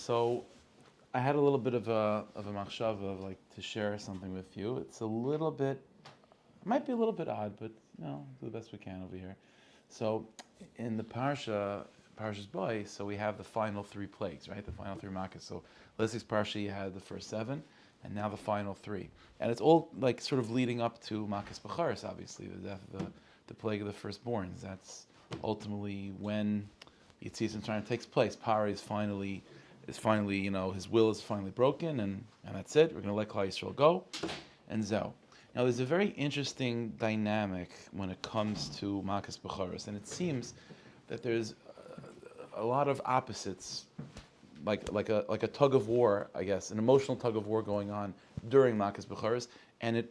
So I had a little bit of a machshava of like to share something with you. It's a little bit, it might be a little bit odd, but do the best we can over here. So in the Parshas Boy, so we have the final three plagues, right? The final three makas. So last week's Parsha you had the first seven, and now the final three, and it's all like sort of leading up to makas Becharis, obviously the death of the plague of the firstborns. That's ultimately when Yitzias Mitzrayim takes place. Pari is finally, his will is finally broken, and that's it. We're going to let Klal Yisrael go, and Zeh. Now, there's a very interesting dynamic when it comes to Makas Becharos, and it seems that there's a lot of opposites, like a tug of war, I guess, an emotional tug of war going on during Makas Becharos, and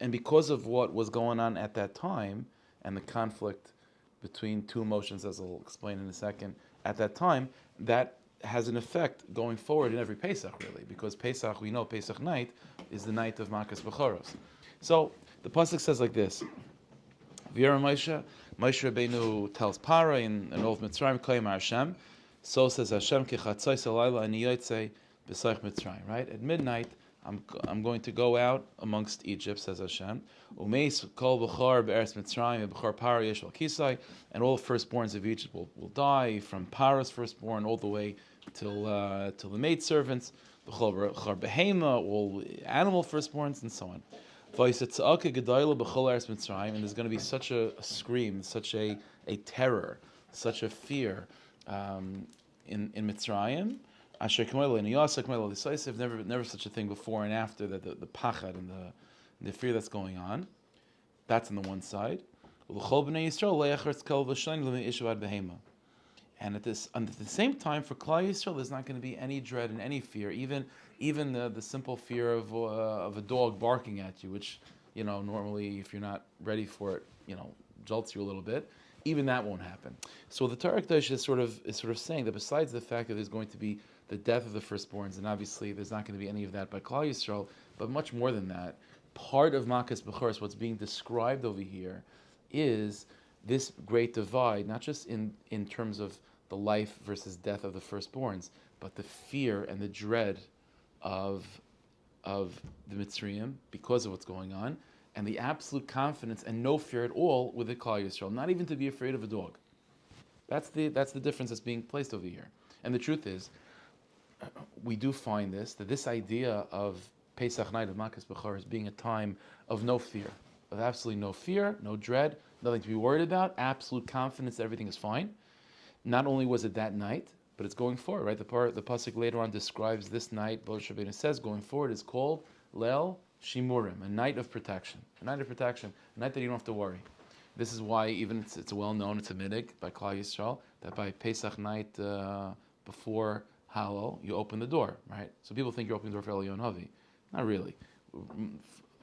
because of what was going on at that time and the conflict between two emotions, as I'll explain in a second, at that time, that has an effect going forward in every Pesach, really, because Pesach, we know Pesach night is the night of Makas Bechoros. So the pasuk says like this: V'yara Moshe Rabbeinu tells Para in Old Mitzrayim, Koyim Hashem. So says Hashem, Kechatzos halayla ani yotzei b'soich Mitzrayim. Right at midnight, I'm going to go out amongst Egypt, says Hashem. Umeis kol b'char be'eretz Mitzrayim b'char Para yeshval kisai, and all firstborns of Egypt will die, from Para's firstborn all the way till the maidservants, b'char behema, all animal firstborns, and so on. And there's going to be such a scream, such a terror, such a fear in Mitzrayim. Never such a thing before and after, that the pachad and the fear that's going on. That's on the one side. And at the same time, for Klal Yisrael, there's not going to be any dread and any fear, even the simple fear of a dog barking at you, which normally, if you're not ready for it, jolts you a little bit. Even that won't happen. So the Torah Kedosh is sort of saying that besides the fact that there's going to be the death of the firstborns, and obviously there's not going to be any of that by Klal Yisrael, but much more than that, part of Makas Bechoros, what's being described over here, is this great divide, not just in terms of the life versus death of the firstborns, but the fear and the dread of the Mitzrayim because of what's going on, and the absolute confidence and no fear at all with the Klal Yisrael, not even to be afraid of a dog. That's the difference that's being placed over here. And the truth is, we do find that this idea of Pesach night of Makas Bechoros being a time of no fear, of absolutely no fear, no dread, nothing to be worried about, absolute confidence that everything is fine. Not only was it that night, but it's going forward, right? The pasuk later on describes this night. Moshe Rabbeinu says going forward is called Leil Shimurim, a night of protection, a night that you don't have to worry. This is why even it's well known, it's a midig by Klal Yisrael, that by Pesach night before Hallel, you open the door, right? So people think you're opening the door for Elyon Havi. Not really.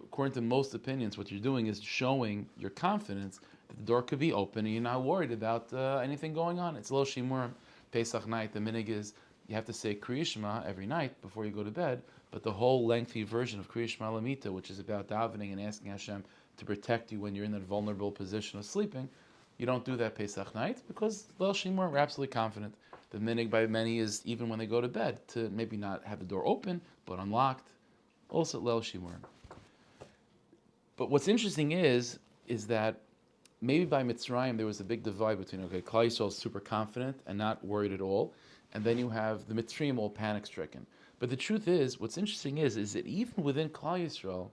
According to most opinions, what you're doing is showing your confidence that the door could be open and you're not worried about anything going on. It's Lo Shimurim, Pesach night. The minig is you have to say Kriya Shema every night before you go to bed, but the whole lengthy version of Kriya Shema Lamita, which is about davening and asking Hashem to protect you when you're in that vulnerable position of sleeping, you don't do that Pesach night because Lo Shimurim, we're absolutely confident. The minig by many is even when they go to bed to maybe not have the door open but unlocked. Also Leil Shimurim. But what's interesting is that maybe by Mitzrayim there was a big divide between, Klal Yisrael is super confident and not worried at all, and then you have the Mitzrayim all panic-stricken. But the truth is, what's interesting is that even within Klal Yisrael,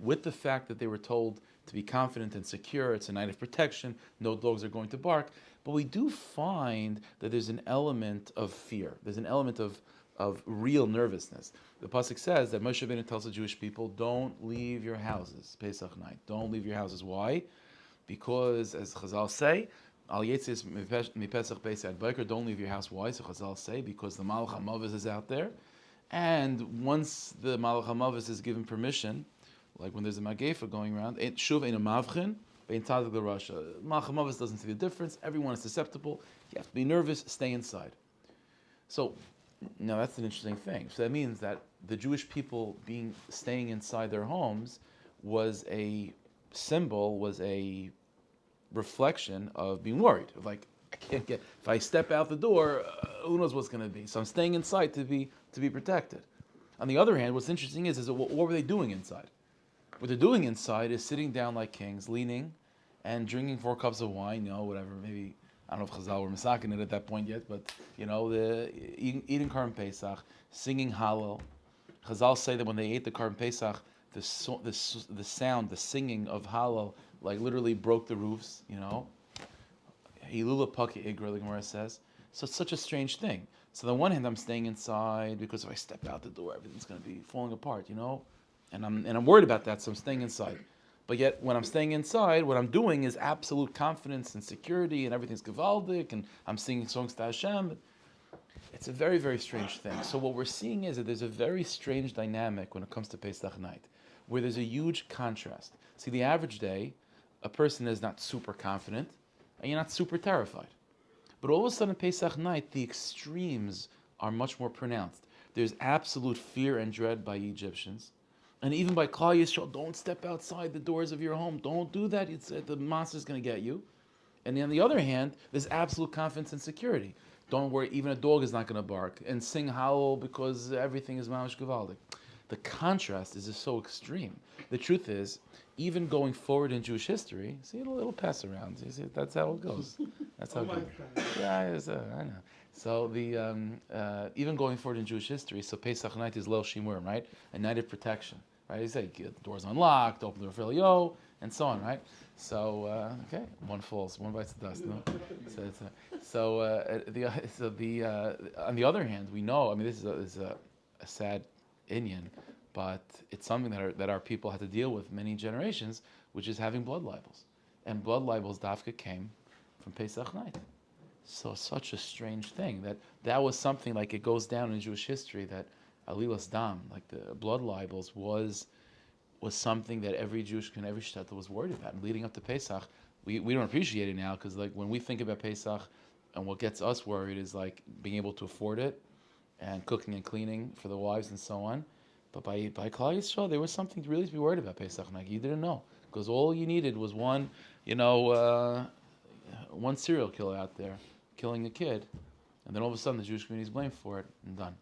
with the fact that they were told to be confident and secure, it's a night of protection, no dogs are going to bark, but we do find that there's an element of fear. There's an element of real nervousness. The pasuk says that Moshe Rabbeinu tells the Jewish people, don't leave your houses, Pesach night. Don't leave your houses. Why? Because, as Chazal say, Al Yetzis Mipesach Beis Ad Boker, don't leave your house. Why? So Chazal say, because the Malach HaMavos is out there, and once the Malach HaMavos is given permission, like when there's a Magefa going around, Shuv Ein Mavchin, Bein Tadik L'Rasha. Malach HaMavos doesn't see the difference. Everyone is susceptible. You have to be nervous. Stay inside. So now that's an interesting thing. So that means that the Jewish people staying inside their homes was a symbol, was a reflection of being worried. Of like, can't get. If I step out the door, who knows what's going to be? So I'm staying inside to be protected. On the other hand, what's interesting is what were they doing inside? What they're doing inside is sitting down like kings, leaning, and drinking 4 cups of wine. Whatever. Maybe I don't know if Chazal were misakin it at that point yet, but the eating Karban Pesach, singing Hallel. Chazal say that when they ate the Karban Pesach, the sound, the singing of Hallel, like literally broke the roofs. Hilula Paki Igra, the Gemara says. So it's such a strange thing. So on the one hand, I'm staying inside because if I step out the door, everything's going to be falling apart, and I'm worried about that, so I'm staying inside. But yet, when I'm staying inside, what I'm doing is absolute confidence and security, and everything's gewaldic, and I'm singing songs to Hashem. It's a very, very strange thing. So what we're seeing is that there's a very strange dynamic when it comes to Pesach night, where there's a huge contrast. See, the average day, a person is not super confident, and you're not super terrified. But all of a sudden, Pesach night, the extremes are much more pronounced. There's absolute fear and dread by Egyptians. And even by Klal Yisrael, don't step outside the doors of your home. Don't do that. The monster's going to get you. And on the other hand, there's absolute confidence and security. Don't worry, even a dog is not going to bark. And sing Hallel because everything is mamash gevaldik. The contrast is just so extreme. The truth is, even going forward in Jewish history, see, it'll pass around. You see, that's how it goes. That's how it goes. Yeah, I know. So even going forward in Jewish history, so Pesach night is Leil Shimurim, right? A night of protection, right? You say the door's unlocked, open the door for Elio, and so on, right? So okay, one falls, one bites the dust. No, on the other hand, we know. I mean, this is a sad inyan, but it's something that our people had to deal with many generations, which is having blood libels, and blood libels dafka came from Pesach night. So such a strange thing that was something like it goes down in Jewish history that Alilas Dam, like the blood libels, was something that every Jewish and every shtetl was worried about. And leading up to Pesach, we don't appreciate it now because like when we think about Pesach, and what gets us worried is like being able to afford it, and cooking and cleaning for the wives and so on. But by Klal Yisrael, there was something really to be worried about Pesach night. You didn't know because all you needed was one serial killer out there killing a kid, and then all of a sudden the Jewish community is blamed for it and done.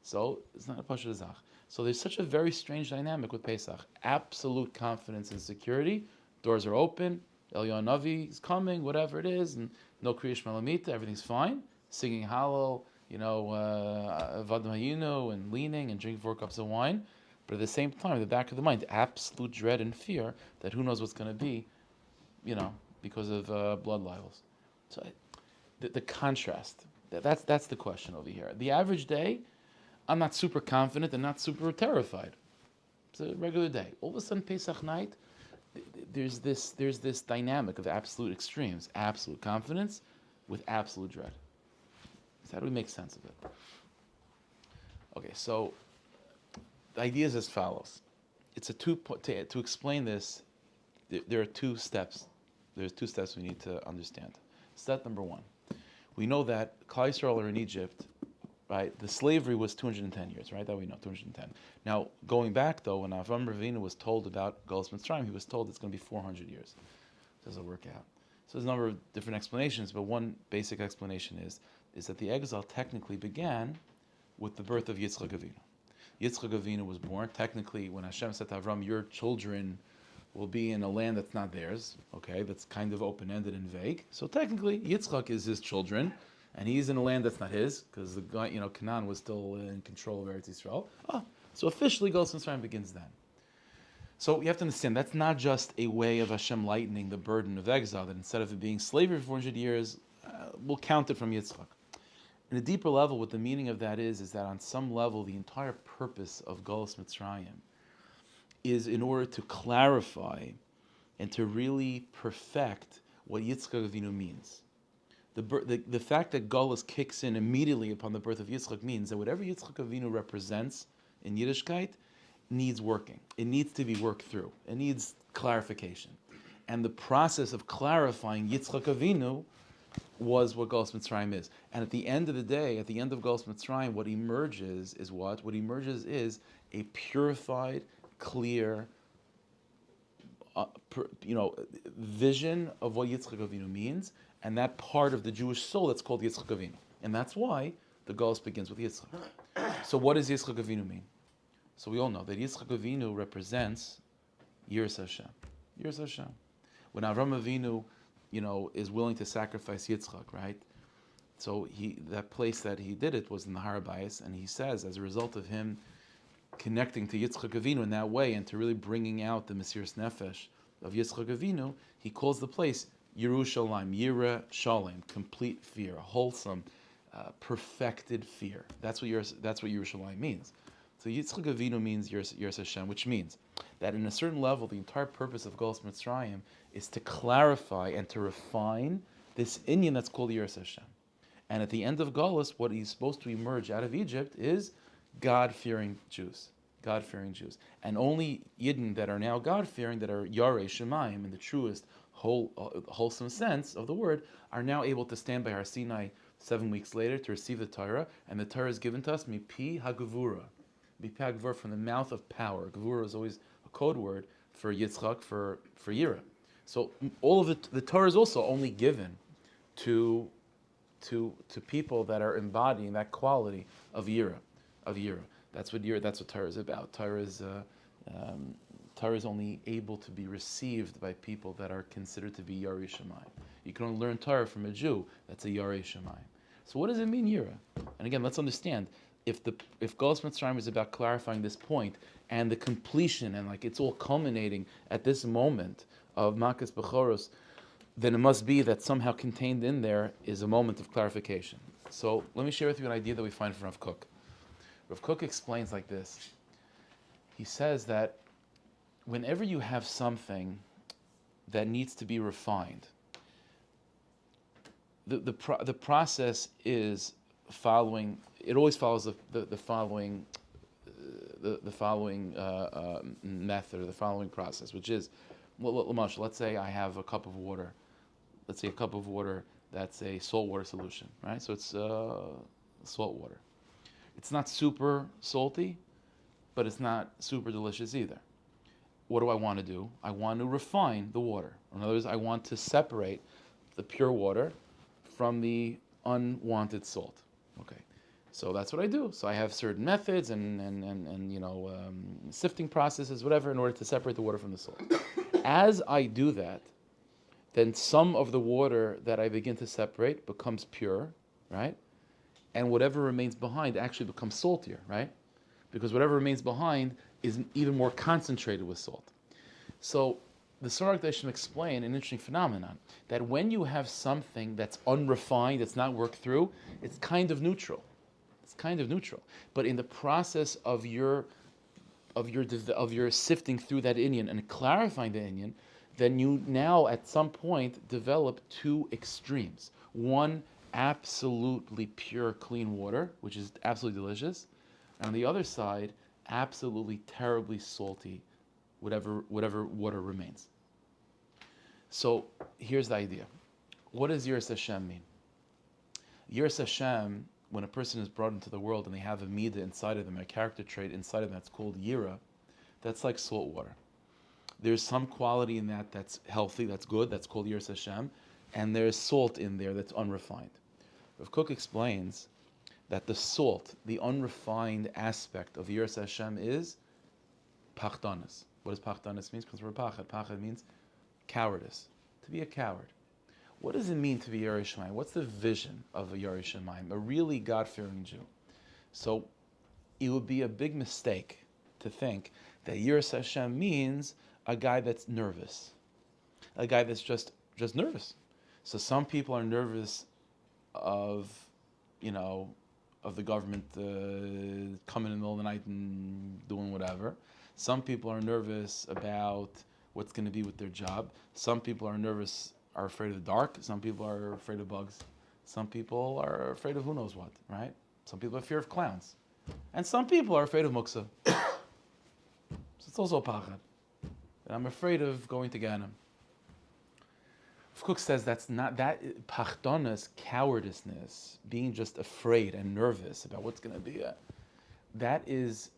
So it's not a pasha zach. So there's such a very strange dynamic with Pesach. Absolute confidence and security. Doors are open. Eliyahu Navi is coming, whatever it is, and no kriyish malamita. Everything's fine. Singing Hallel, Vadim Hayinu, and leaning and drinking 4 cups of wine. But at the same time, in the back of the mind, absolute dread and fear that who knows what's going to be, because of blood libels. So the contrast, that's the question over here. The average day, I'm not super confident and not super terrified. It's a regular day. All of a sudden, Pesach night, there's this dynamic of absolute extremes, absolute confidence with absolute dread. So how do we make sense of it? Okay, so the idea is as follows. It's to explain this. There are 2 steps. There's 2 steps we need to understand. Step number 1. We know that Klal Yisrael are in Egypt, right? The slavery was 210 years, right? That we know, 210. Now, going back though, when Avram Avinu was told about Galus Mitzrayim, he was told it's going to be 400 years. Does it work out? So there's a number of different explanations, but one basic explanation is that the exile technically began with the birth of Yitzchak Avinu. Yitzchak Avinu was born. Technically, when Hashem said to Avram, your children will be in a land that's not theirs, okay, that's kind of open-ended and vague. So technically, Yitzchak is his children, and he's in a land that's not his, because the guy, Canaan was still in control of Eretz Yisrael. So officially, Galus Mitzrayim begins then. So you have to understand, that's not just a way of Hashem lightening the burden of exile, that instead of it being slavery for 400 years, we'll count it from Yitzchak. In a deeper level, what the meaning of that is that on some level, the entire purpose of Galus Mitzrayim is in order to clarify and to really perfect what Yitzchak Avinu means. The fact that Galus kicks in immediately upon the birth of Yitzchak means that whatever Yitzchak Avinu represents in Yiddishkeit needs working. It needs to be worked through. It needs clarification. And the process of clarifying Yitzchak Avinu was what Galus Mitzrayim is. And at the end of the day, at the end of Galus Mitzrayim, what emerges is what? What emerges is a purified, clear, vision of what Yitzchak Avinu means, and that part of the Jewish soul that's called Yitzchak Avinu. And that's why the Golus begins with Yitzchak. So what does Yitzchak Avinu mean? So we all know that Yitzchak Avinu represents Yiras Hashem. Yiras Hashem. When Avram Avinu, is willing to sacrifice Yitzchak, right? So that place that he did it was in the Har HaBayis, and he says, as a result of him connecting to Yitzchak Avinu in that way, and to really bringing out the Mesiras Nefesh of Yitzchak Avinu, he calls the place Yerushalayim, Yira Shalem, complete fear, wholesome, perfected fear. That's what Yerushalayim means. So Yitzchak Avinu means Yiras Hashem, which means that in a certain level, the entire purpose of Golus Mitzrayim is to clarify and to refine this inyan that's called Yiras Hashem. And at the end of Golus, what is supposed to emerge out of Egypt is God-fearing Jews. God-fearing Jews. And only Yidden that are now God-fearing, that are Yarei Shemayim in the truest, wholesome sense of the word, are now able to stand by Har Sinai 7 weeks later to receive the Torah. And the Torah is given to us, Mipi HaGevura. Mipi HaGevura, from the mouth of power. Gevura is always a code word for Yitzchak, for Yira. So all of the Torah is also only given to people that are embodying that quality of Yira. That's what Torah is about. Torah is only able to be received by people that are considered to be Yarei Shemayim. You can only learn Torah from a Jew that's a Yarei Shemayim. So what does it mean, Yira? And again, let's understand, if Golus Mitzrayim is about clarifying this point and the completion, and it's all culminating at this moment of Makas Bechoros, then it must be that somehow contained in there is a moment of clarification. So let me share with you an idea that we find from Rav Kook. Rav Kook explains like this. He says that whenever you have something that needs to be refined, the process is following. It always follows the following method, or the following process, which is, let's say I have a cup of water. Let's say a cup of water that's a saltwater solution, right? So it's salt water. It's not super salty, but it's not super delicious either. What do I want to do? I want to refine the water. In other words, I want to separate the pure water from the unwanted salt. Okay, so that's what I do. So I have certain methods and sifting processes, whatever, in order to separate the water from the salt. As I do that, then some of the water that I begin to separate becomes pure, right? And whatever remains behind actually becomes saltier, right? Because whatever remains behind is even more concentrated with salt. So the Sorach Dashim explain an interesting phenomenon, that when you have something that's unrefined, that's not worked through, it's kind of neutral. But in the process of your sifting through that inyan and clarifying the inyan, then you now at some point develop two extremes. One, absolutely pure, clean water, which is absolutely delicious. And on the other side, absolutely terribly salty, whatever water remains. So here's the idea. What does Yiras Hashem mean? Yiras Hashem, when a person is brought into the world and they have a midah inside of them, a character trait inside of them that's called Yira, that's like salt water. There's some quality in that that's healthy, that's good, that's called Yiras Hashem, and there's salt in there that's unrefined. Rav Kook explains that the salt, the unrefined aspect of Yiras Hashem is pachdanas. What does pachdanas mean? It comes from pachad. Pachad means cowardice, to be a coward. What does it mean to be Yarei Shemayim? What's the vision of a Yarei Shemayim, a really God-fearing Jew? So it would be a big mistake to think that Yiras Hashem means a guy that's nervous, a guy that's just nervous. So some people are nervous of the government coming in the middle of the night and doing whatever. Some people are nervous about what's going to be with their job. Some people are afraid of the dark. Some people are afraid of bugs. Some people are afraid of who knows what, right? Some people have fear of clowns. And some people are afraid of muksa. So it's also a pachad. I'm afraid of going to Ganem. Kook says that's not that pachdonas, cowardiceness, being just afraid and nervous about what's going to be. That is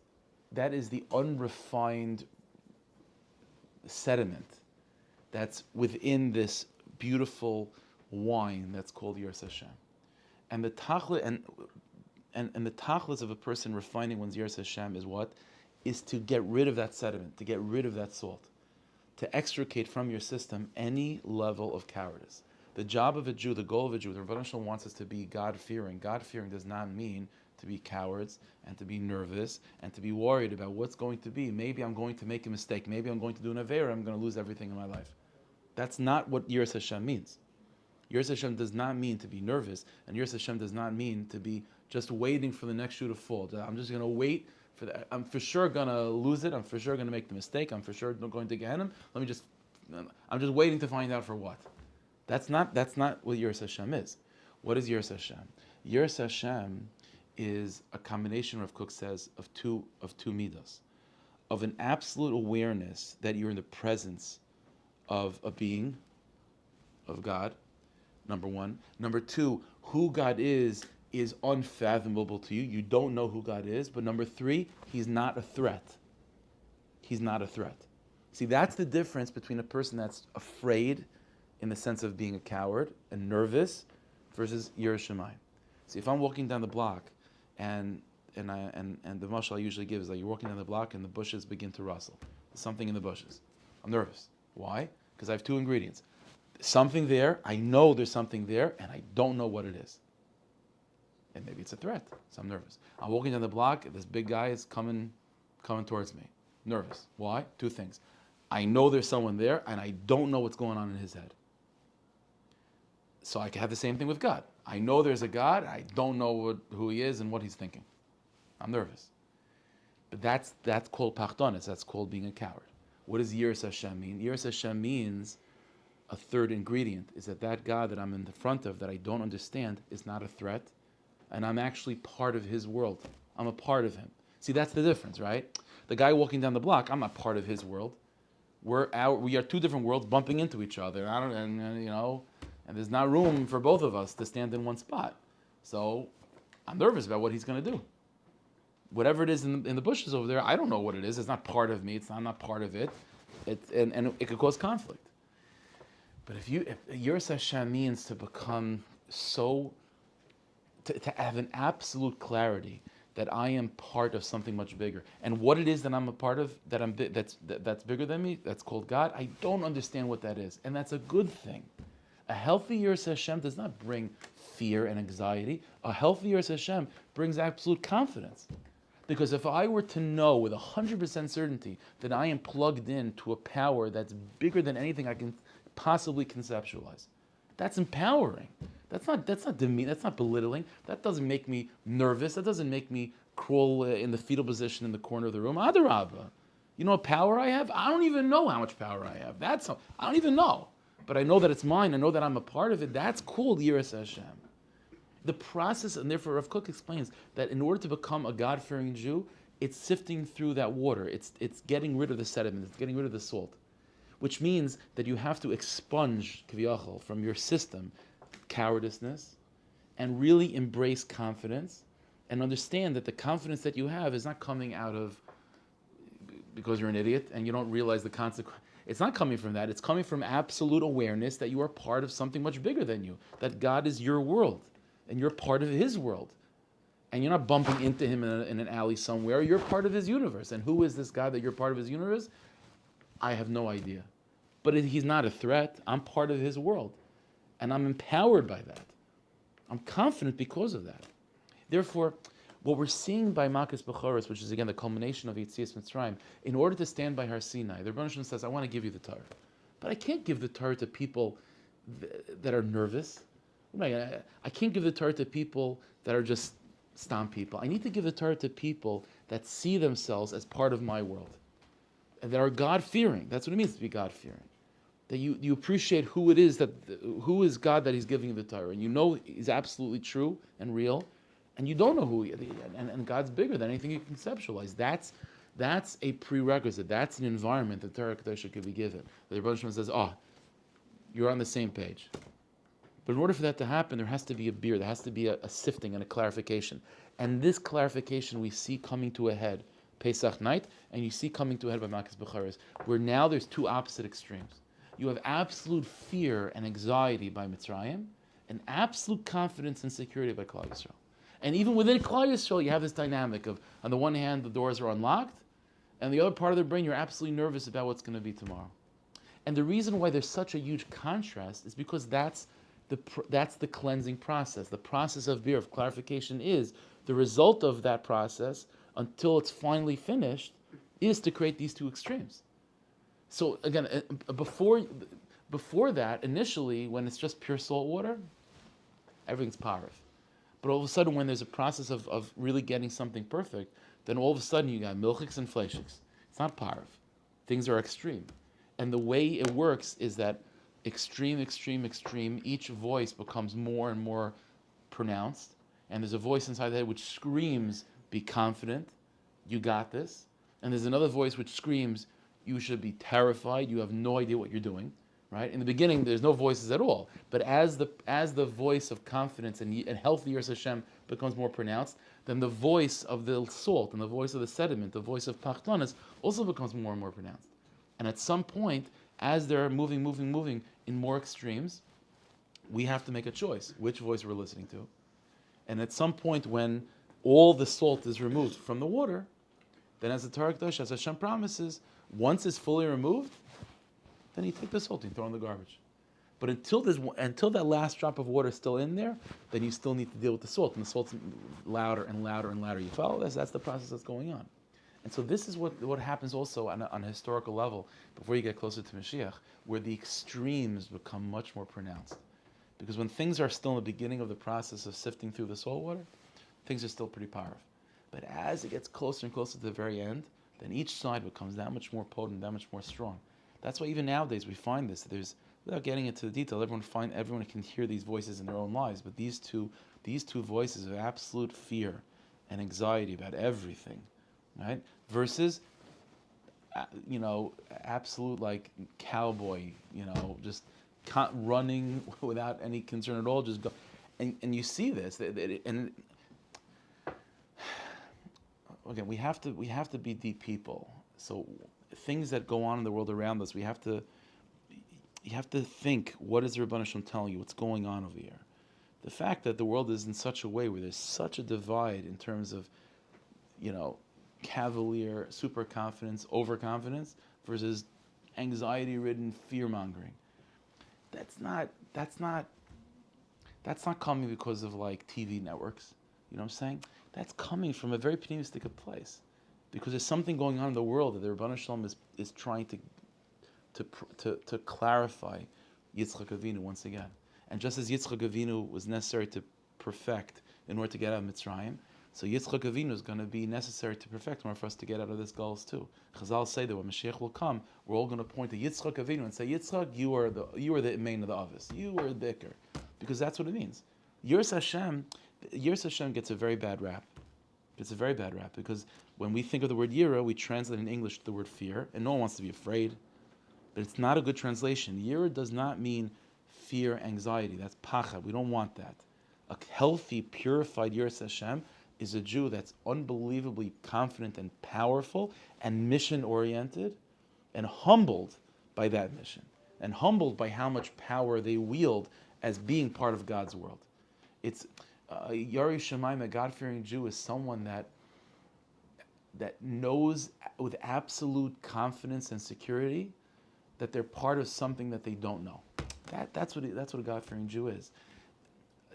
the unrefined sediment that's within this beautiful wine that's called Yiras Hashem. And the tachlis and the tachlis of a person refining one's Yiras Hashem is what? Is to get rid of that sediment, to get rid of that salt, to extricate from your system any level of cowardice. The job of a Jew, the goal of a Jew, the Rebbeinu Shalom wants us to be God-fearing. God-fearing does not mean to be cowards and to be nervous and to be worried about what's going to be. Maybe I'm going to make a mistake. Maybe I'm going to do an avera. I'm going to lose everything in my life. That's not what Yiras Hashem means. Yiras Hashem does not mean to be nervous, and Yiras Hashem does not mean to be just waiting for the next shoe to fall. I'm just going to wait for that. I'm for sure going to lose it. I'm for sure going to make the mistake. I'm for sure going to get him. I'm just waiting to find out for what. That's not what Yiras Hashem is. What is Yiras Hashem? Yiras Hashem is a combination, Rav Kook says, of two midas, of an absolute awareness that you're in the presence of a being, of God, number one. Number two, who God is unfathomable to you. You don't know who God is. But number three, He's not a threat. He's not a threat. See, that's the difference between a person that's afraid in the sense of being a coward and nervous versus Yiras Shamayim. See, if I'm walking down the block and the mashal I usually give is like you're walking down the block and the bushes begin to rustle. There's something in the bushes. I'm nervous. Why? Because I have two ingredients. Something there, I know there's something there, and I don't know what it is. And maybe it's a threat, so I'm nervous. I'm walking down the block, and this big guy is coming towards me. Nervous. Why? Two things. I know there's someone there, and I don't know what's going on in his head. So I can have the same thing with God. I know there's a God, I don't know who He is and what He's thinking. I'm nervous. But that's called pachdonis, that's called being a coward. What does Yiras Hashem mean? Yiras Hashem means a third ingredient, is that God that I'm in the front of, that I don't understand, is not a threat, and I'm actually part of His world. I'm a part of Him. See, that's the difference, right? The guy walking down the block, I'm not part of his world. We are two different worlds bumping into each other. And there's not room for both of us to stand in one spot. So I'm nervous about what he's going to do. Whatever it is in the bushes over there, I don't know what it is. It's not part of me. I'm not part of it. And it could cause conflict. But if Yiras Hashem means to become to have an absolute clarity that I am part of something much bigger, and what it is that I'm a part of, that's bigger than me, that's called God. I don't understand what that is, and that's a good thing. A healthy Yiras Hashem does not bring fear and anxiety. A healthy Yiras Hashem brings absolute confidence. Because if I were to know with 100% certainty that I am plugged in to a power that's bigger than anything I can possibly conceptualize, that's empowering. That's not demeaning. That's not belittling. That doesn't make me nervous. That doesn't make me crawl in the fetal position in the corner of the room. Adarabba. You know what power I have? I don't even know how much power I have. I don't even know. But I know that it's mine. I know that I'm a part of it. That's called Yiras Hashem. The process, and therefore Rav Kook explains that in order to become a God-fearing Jew, it's sifting through that water. It's getting rid of the sediment. It's getting rid of the salt. Which means that you have to expunge, kaviyachol, from your system, cowardiceness, and really embrace confidence, and understand that the confidence that you have is not coming out of because you're an idiot and you don't realize the consequence. It's not coming from that. It's coming from absolute awareness that you are part of something much bigger than you, that God is your world, and you're part of His world. And you're not bumping into Him in an alley somewhere. You're part of His universe. And who is this God that you're part of His universe? I have no idea. But He's not a threat. I'm part of His world. And I'm empowered by that. I'm confident because of that. Therefore, what we're seeing by Makas Bechoros, which is again the culmination of Yetzias Mitzrayim, in order to stand by Har Sinai, the Rebbeinu Shalom says, I want to give you the Torah. But I can't give the Torah to people that are nervous. I can't give the Torah to people that are just stomp people. I need to give the Torah to people that see themselves as part of my world. And that are God-fearing. That's what it means to be God-fearing. That you appreciate who it is, who is God that He's giving you the Torah. And you know He's absolutely true and real. And you don't know who He is. And God's bigger than anything you can conceptualize. That's a prerequisite. That's an environment that Torah Kedosha could be given. The Rebbeinu Shalom says, you're on the same page. But in order for that to happen, there has to be a beer. There has to be a sifting and a clarification. And this clarification we see coming to a head Pesach night, and you see coming to a head by Makas Bechoros, where now there's two opposite extremes. You have absolute fear and anxiety by Mitzrayim, and absolute confidence and security by Klal Yisrael. And even within Klal Yisrael, you have this dynamic of, on the one hand, the doors are unlocked, and the other part of the brain, you're absolutely nervous about what's going to be tomorrow. And the reason why there's such a huge contrast is because that's the cleansing process. The process of beer, of clarification, is the result of that process until it's finally finished is to create these two extremes. So again, before that, initially, when it's just pure salt water, everything's parv. But all of a sudden, when there's a process of really getting something perfect, then all of a sudden you got milchiks and fleishiks. It's not parv. Things are extreme. And the way it works is that extreme, extreme, extreme, each voice becomes more and more pronounced. And there's a voice inside the head which screams, be confident, you got this. And there's another voice which screams, you should be terrified, you have no idea what you're doing. Right? In the beginning, there's no voices at all. But as the voice of confidence and healthy Yiras Hashem becomes more pronounced, then the voice of the salt and the voice of the sediment, the voice of Pachtanas, also becomes more and more pronounced. And at some point, as they're moving in more extremes, we have to make a choice, which voice we're listening to. And at some point, when all the salt is removed from the water, then as the Torah Kedosh, as Hashem promises, once it's fully removed, then you take the salt and throw it in the garbage. But until that last drop of water is still in there, then you still need to deal with the salt, and the salt's louder and louder and louder. You follow this? That's the process that's going on. And so this is what happens also on a historical level before you get closer to Mashiach, where the extremes become much more pronounced. Because when things are still in the beginning of the process of sifting through the salt water, things are still pretty powerful. But as it gets closer and closer to the very end, then each side becomes that much more potent, that much more strong. That's why even nowadays we find this. Without getting into the detail, everyone can hear these voices in their own lives, but these two voices of absolute fear and anxiety about everything, right? Versus, absolute like cowboy, just running without any concern at all, just go, and you see this, and again, we have to be deep people. So things that go on in the world around us, you have to think, what is the Rebbeinu Shalom telling you? What's going on over here? The fact that the world is in such a way where there's such a divide in terms of, cavalier, super confidence, overconfidence versus anxiety-ridden fear-mongering. That's not coming because of like TV networks. You know what I'm saying? That's coming from a very pessimistic place. Because there's something going on in the world that the Rebbeinu Shalom is trying to clarify Yitzchak Avinu once again. And just as Yitzchak Avinu was necessary to perfect in order to get out of Mitzrayim, so Yitzchak Avinu is going to be necessary to perfect in order for us to get out of this galus too. Chazal say that when Mashiach will come, we're all going to point to Yitzchak Avinu and say, Yitzchak, you are the main of the office. You are the Iker. Because that's what it means. Yiras Hashem gets a very bad rap. It's a very bad rap because when we think of the word yira, we translate in English the word fear, and no one wants to be afraid. But it's not a good translation. Yira does not mean fear, anxiety. That's pacha. We don't want that. A healthy, purified Yiras Hashem is a Jew that's unbelievably confident and powerful and mission-oriented and humbled by that mission and humbled by how much power they wield as being part of God's world. It's Yari Shemaim, a God-fearing Jew, is someone that knows with absolute confidence and security that they're part of something that they don't know. That's what a God-fearing Jew is.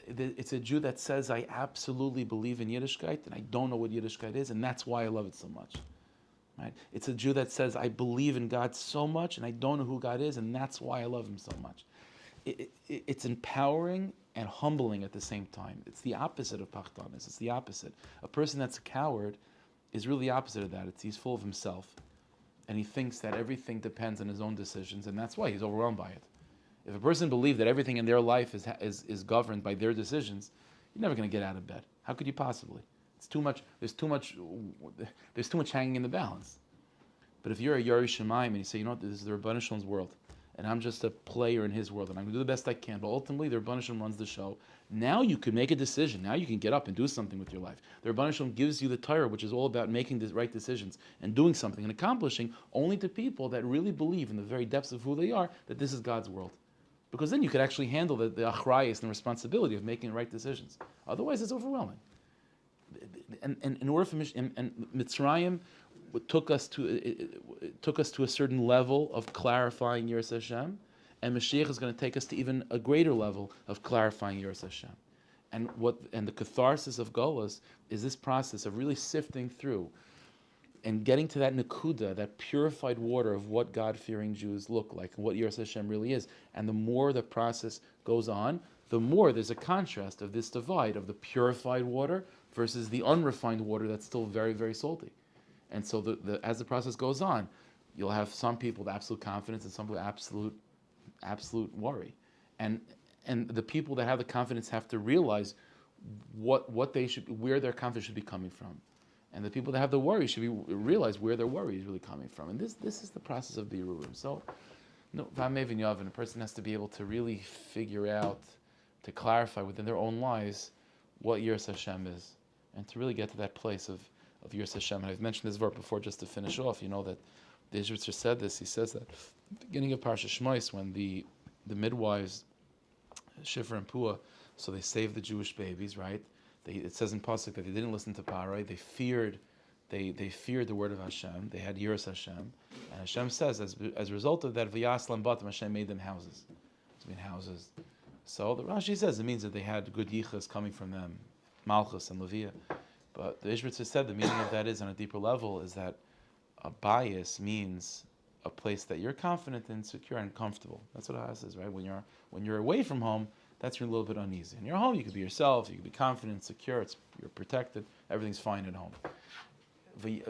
It's a Jew that says, I absolutely believe in Yiddishkeit, and I don't know what Yiddishkeit is, and that's why I love it so much. Right? It's a Jew that says, I believe in God so much, and I don't know who God is, and that's why I love Him so much. It's empowering and humbling at the same time. It's the opposite of Pachtanis. It's the opposite. A person that's a coward is really the opposite of that. He's full of himself, and he thinks that everything depends on his own decisions, and that's why he's overwhelmed by it. If a person believed that everything in their life is governed by their decisions, you're never going to get out of bed. How could you possibly? It's too much. There's too much hanging in the balance. But if you're a Yari Shemaim and you say, this is the Rebbeinu Shalom's world, and I'm just a player in his world, and I'm going to do the best I can. But ultimately, the Rebbeinu Shalom runs the show. Now you can make a decision. Now you can get up and do something with your life. The Rebbeinu Shalom gives you the Torah, which is all about making the right decisions and doing something and accomplishing only to people that really believe in the very depths of who they are that this is God's world. Because then you could actually handle the achrayus and the responsibility of making the right decisions. Otherwise, it's overwhelming. And in order for Mitzrayim took us to a certain level of clarifying Yiras Hashem, and Mashiach is going to take us to even a greater level of clarifying Yiras Hashem. And the catharsis of Golus is this process of really sifting through and getting to that nakuda, that purified water of what God-fearing Jews look like and what Yiras Hashem really is. And the more the process goes on, the more there's a contrast of this divide of the purified water versus the unrefined water that's still very, very salty. And so as the process goes on, you'll have some people with absolute confidence and some with absolute worry. And the people that have the confidence have to realize what they should, where their confidence should be coming from. And the people that have the worry should realize where their worry is really coming from. And this is the process of the Yerurim. So, a person has to be able to really figure out, to clarify within their own lives what Yiras Hashem is, and to really get to that place of Yiras Hashem. And I've mentioned this verse before just to finish off. You know that the Ishbitzer said this. He says that at the beginning of Parshas Shmos, when the midwives, Shifra and Pua, so they saved the Jewish babies, right? It says in Pasuk that they didn't listen to Parai. They feared the word of Hashem. They had Yiras Hashem. And Hashem says, as a result of that, V'yaslam batam, Hashem made them houses. So the Rashi says it means that they had good yichas coming from them, Malchus and Leviah. But the Ishbitzer said the meaning of that is, on a deeper level, is that a bias means a place that you're confident and secure and comfortable. That's what a says, right? When you're away from home, that's when you're a little bit uneasy. In your home, you can be yourself, you can be confident, secure, you're protected, everything's fine at home. It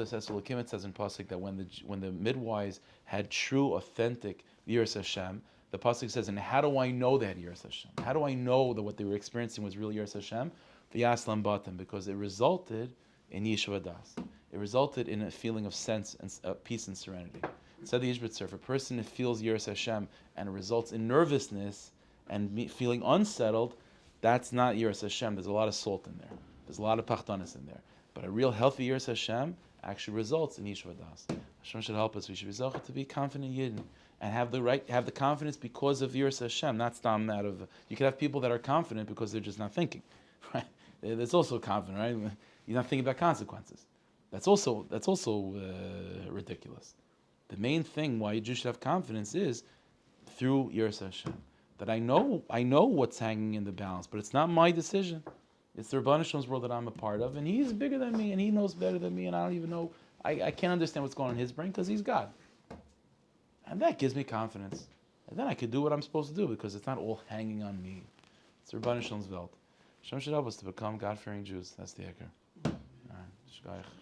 says in Pasuk that when the midwives had true, authentic Yiras Hashem, the Pasuk says, and how do I know they had Yiras Hashem? How do I know that what they were experiencing was real Yiras Hashem? V'yaslam batam, because it resulted in Yeshua Das. It resulted in a feeling of sense and peace and serenity. Said the Ishbitzer, if a person feels Yiras Hashem and it results in nervousness and feeling unsettled, that's not Yiras Hashem. There's a lot of salt in there. There's a lot of pachtanis in there. But a real healthy Yiras Hashem actually results in Yeshua Das. Hashem should help us. We should be zocheh to be confident Yidden and have the confidence because of Yiras Hashem, not stam out of. You could have people that are confident because they're just not thinking, right? That's also confident, right? You're not thinking about consequences. That's also ridiculous. The main thing why you should have confidence is through Yiras Hashem. That I know what's hanging in the balance, but it's not my decision. It's the Rebbeinu Shalom's world that I'm a part of, and he's bigger than me, and he knows better than me, and I don't even know. I can't understand what's going on in his brain because he's God. And that gives me confidence. And then I could do what I'm supposed to do because it's not all hanging on me. It's the Rebbeinu Shalom's world. Hashem should help us to become God-fearing Jews. That's the Eker. All right.